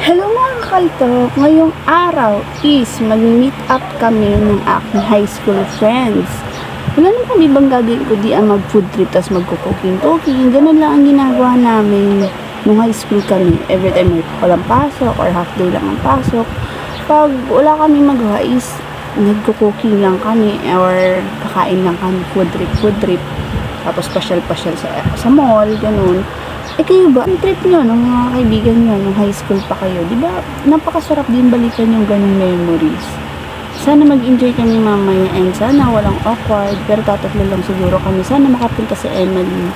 Hello mga kaltok! Ngayong araw is mag-meet up kami ng aking high school friends. Wala naman kami bang gagawin ko di ang mag-food trip tas magko-cooking. Ganun lang ang ginagawa namin nung high school kami. Every time may walang pasok or half day lang ang pasok. Pag wala kami magawa is nagko-cooking lang kami or kakain lang kami food trip. Tapos pasyal-pasyal sa mall, ganun. Kayo ba, ang trip nyo ng mga kaibigan nyo nung high school pa kayo, di ba napakasarap din balikan yung ganung memories. Sana mag-enjoy kami mamaya and sana walang awkward, pero tatatlo lang siguro kami. Sana makapunta si Emily.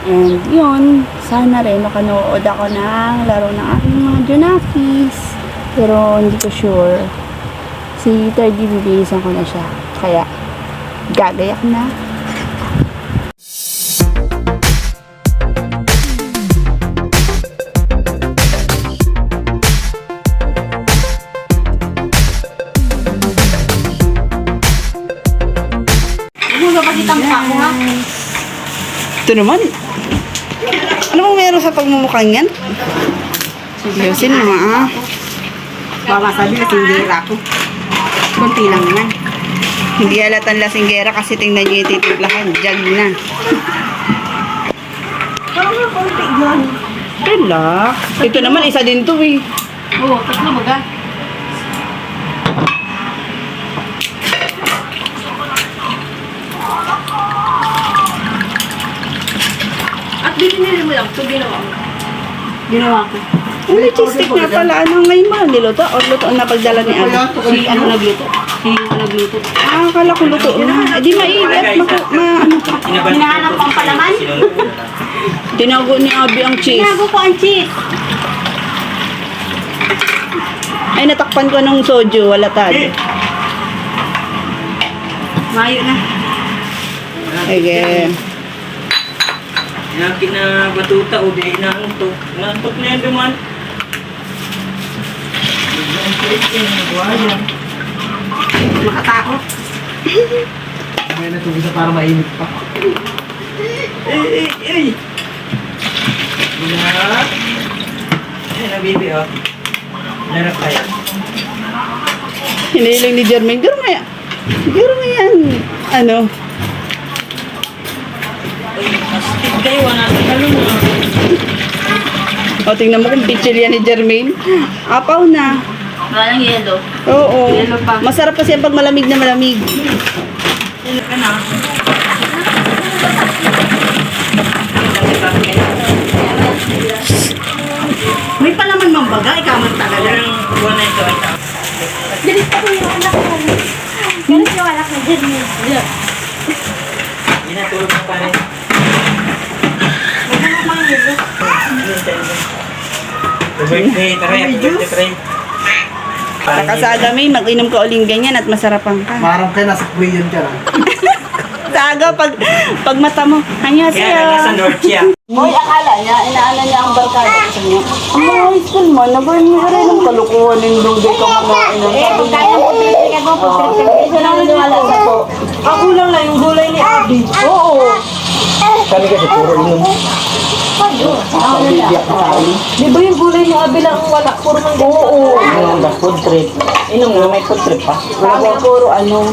And yun, sana rin makanood ako ng laro ng aking mga Junakis. Pero hindi ko sure. Si 3D bibilisan ko na siya. Kaya, gagayak na. Ito naman. Ano bang meron sa pagmumukhang yan? Ayusin mo ah. Mama sabi na singgera ko. Kunti lang naman. Hindi halatan lasinggera kasi tingnan nyo yung titimplahan. Jag na. Parang konti yan. Relax. Ito naman isa din to eh. Oo, tatlo baga. At binili mo lang ito, ginawa mo. Ginawa ko. May cheese stick nga pala. Ano ngayon ba? Niluto? O luto na pagdala ni Abby? Si ano nagluto? Si nagluto. Ah, akala ko luto na. Eh di mainit. Hinahanap ko ang palaman? Tinago ni Abby ang cheese. Hinago ko ang cheese. Ay, natakpan ko ng soju. Wala tad. Mayo na. Okay. Yung kinabatuta o di inaantok. Inaantok na yan duman. Makatakot. May natugisa para mainit pa. Ay! Binak. Ay, nabibi oh. Narap kaya. Hiniling ni Jermaine. Garo nga yan. Garo nga yan. Ano? Ay, astig kayo. Wala sa talong mo. O, tingnan mo kung pitchil yan ni Jermaine. Apaw na. Walang yelo. Oo. Yelo pa. Masarap kasi yan pag malamig na malamig. Yelo ka na. May palaman mang baga, ikaw man talaga. Yung buwan na ito ay tao. Galit ako yung anak ko. Galit yung anak ko dyan. Ginatulog mo pa rin. Birthday, tara. Birthday, tara. Nakasaga may, mag-inom ka uling ganyan at masarapan ka. Marang kayo nasa Korean ka na. Saga, pag mata mo, hanya Yan, nasa siya. North siya. Hoy, akala niya, inaala niya ang barkada sa niya. Ang mga high school mo, nag-earn mo rin ang kalukuhan ng dugay ka mga inang. Kung kaya mo, pinipin ka mo, Isa lang naniwala sa po. Ako lang na yung gulay ni Abby. Oo. Kami kasi puro inom. Di ba yung gulay ni Abby lang ang wala? Puro mang Oo. Ngayon ba, food trip. Inom na, may food trip pa. Kami puro ano,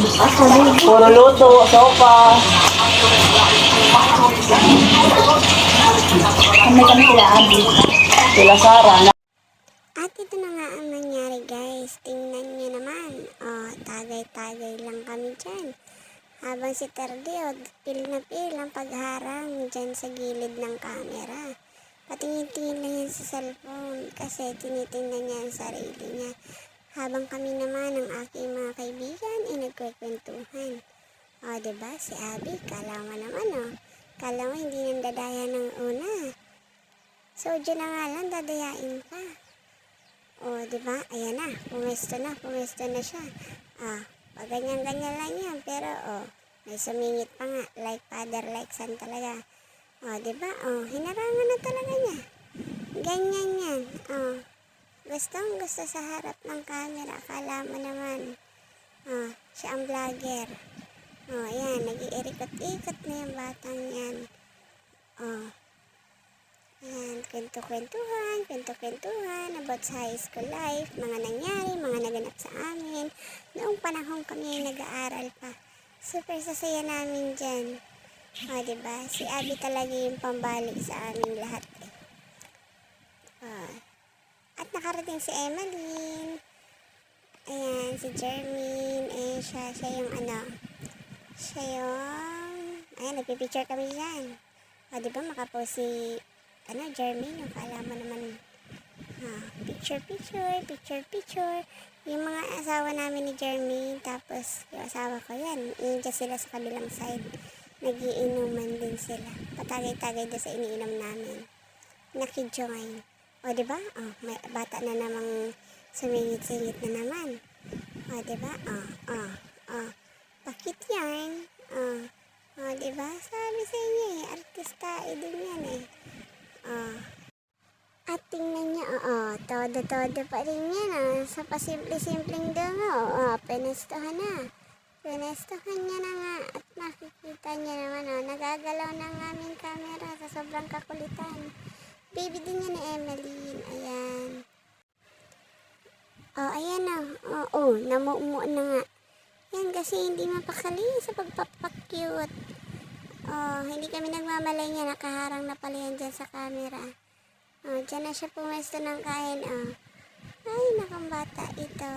puro luto, sopa. kami sila Abi. Sila Sara. At ito na nga ang nangyari guys. Tingnan nyo naman. Oh, tagay-tagay lang kami dyan. Habang si Terdio, pil na pil ang pagharang dyan sa gilid ng camera. Patingin-tingin lang yan sa cellphone kasi tinitingnan niya ang sarili niya. Habang kami naman ang aking mga kaibigan ay nagkwekwentuhan. O, diba? Si Abby, kala mo naman Kala mo hindi nang dadaya ng una. So, dyan na nga lang, dadayain ka. O, diba? Ayan na. Pumesto na siya. Pag ganyan-ganyan lang yan. Pero, may sumingit pa nga. Like father, like son talaga. O, diba? Hinarangan na talaga niya. Ganyan yan. Gustong gusto sa harap ng camera. Akala mo naman. Siya ang vlogger. Ayan. Nag-iikot-ikot na yung batang yan. Ayan, kwento-kwentuhan about sa high school life, mga nangyari, mga naganap sa amin. Noong panahon kami ay nag-aaral pa. Super sasaya namin dyan. O, diba? Si Abby talaga yung pambalik sa aming lahat. At nakarating si Emmeline. Ayan, si Jermaine. Ayan siya yung siya yung, ayan, nagpipicture kami dyan. O, diba, makapost si, Jermaine, yung kaalaman naman. Picture. Yung mga asawa namin ni Jermaine, tapos yung asawa ko yan. Yun dyan sila sa kabilang side. Nagiinuman din sila. Patagay-tagay doon sa iniinom namin. Nakijoin. O, diba? O, may bata na namang sumingit-singit na naman. O, diba? Bakit yan? O, diba? Sabi sa inyo artista din yan At tingnan niya, todo-todo pa rin yan sa pasimple-simpleng damo. Pinestuhan na. Pinestuhan niya na nga. At makikita niya naman, nagagalaw ng aming camera sa sobrang kakulitan. Baby din niya ni Emmeline. Ayan. Ayan namuumuo na nga. Yan kasi hindi mapakali sa pagpapakyut. Hindi kami nagmamalay niya. Nakaharang na pala yan dyan sa camera. Dyan na siya pumesto ng kain. Ay, nakambata ito.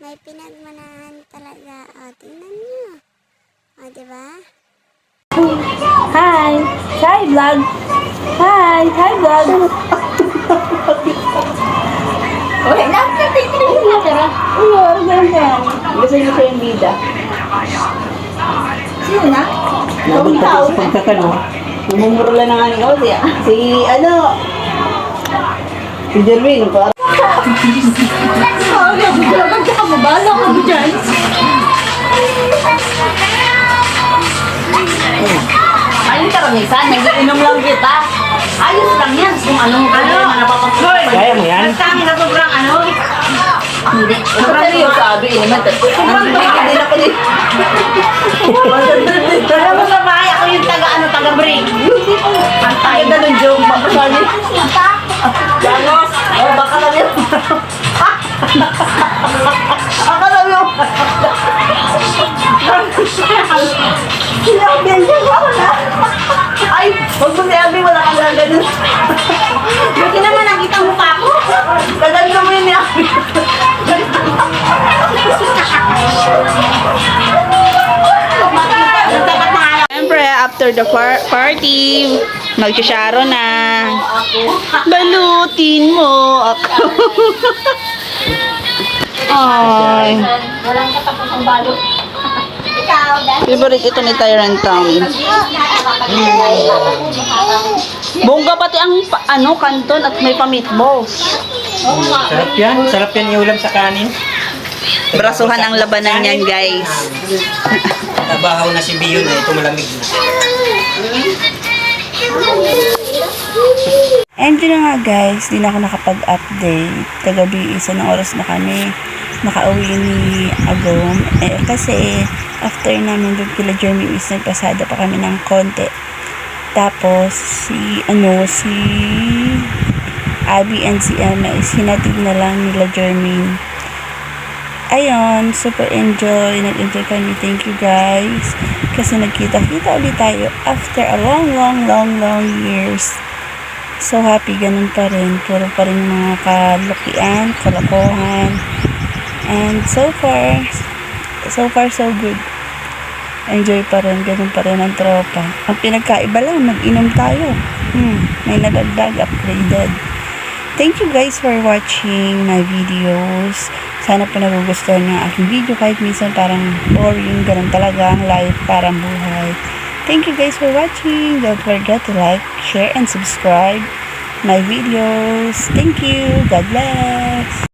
May pinagmanahan talaga. Tingnan niyo. Diba? Hi! Hi, vlog! Hi! Hi, vlog! Uy, nakatitigil na tara. Ganun ka. Gusto niyo siya yung bida. Sino na? Nabunta sa pagkakano. Umumuro lang ng aning kasi. Si Jermaine, parang Mabala ka mo dyan. Ayun ka Ramisa, nag-iinom lang kita. Ayos lang yan. Kung anong problema na papatuloy. Kaya mo yan? Nagtangin na sobrang Hindi. Sobrang seryoso, Abi. Sobrang din ako din. Alam mo sa bahay, ako yung taga-break. Ang tayo na ng joke. Makasali. Janos. Baka lang yan. Baka lang yun. Sinabihan niya ko na. Ay, huwag mo si Abby, wala kang ganun. Buti naman nakita ang mukha ko. Gaganda mo yun ni Abby. siyempre, after the party, magsisharo na. Balutin mo ako. Ay. Walang katapos ang balot. Ikaw, dahil Favorite ito ni Tyrant Tommy. Bongga pati ang kanton at may pa-meatballs. Sarap yan. Sarap yan iulam sa kanin. Brasuhan ang labanan niyan, guys. Nabahaw na si Bion na ito malamig na. And yun na nga guys, di na ako nakapag-update. Kagabi, isa ng oras na kami nakauwi ni Agom. Kasi after namin doon kila Jeremy is nagpasada pa kami ng konti. Tapos si Abby and si Emma is hinatid na lang nila Jeremy. Ayun, super enjoy. Nag-enjoy kami. Thank you guys. Kasi nagkita-kita ulit tayo after a long years. So happy, ganun pa rin. Puro pa rin mga kalukian, kalokohan. And so far so good. Enjoy pa rin, ganun pa rin ang tropa. Ang pinagkaiba lang, mag-inom tayo. May nadagdag, upgraded. Thank you guys for watching my videos. Sana po nagugustuhan niyo ang aking video kahit minsan parang boring, ganun talaga ang life, parang buhay. Thank you guys for watching. Don't forget to like, share, and subscribe my videos. Thank you. God bless.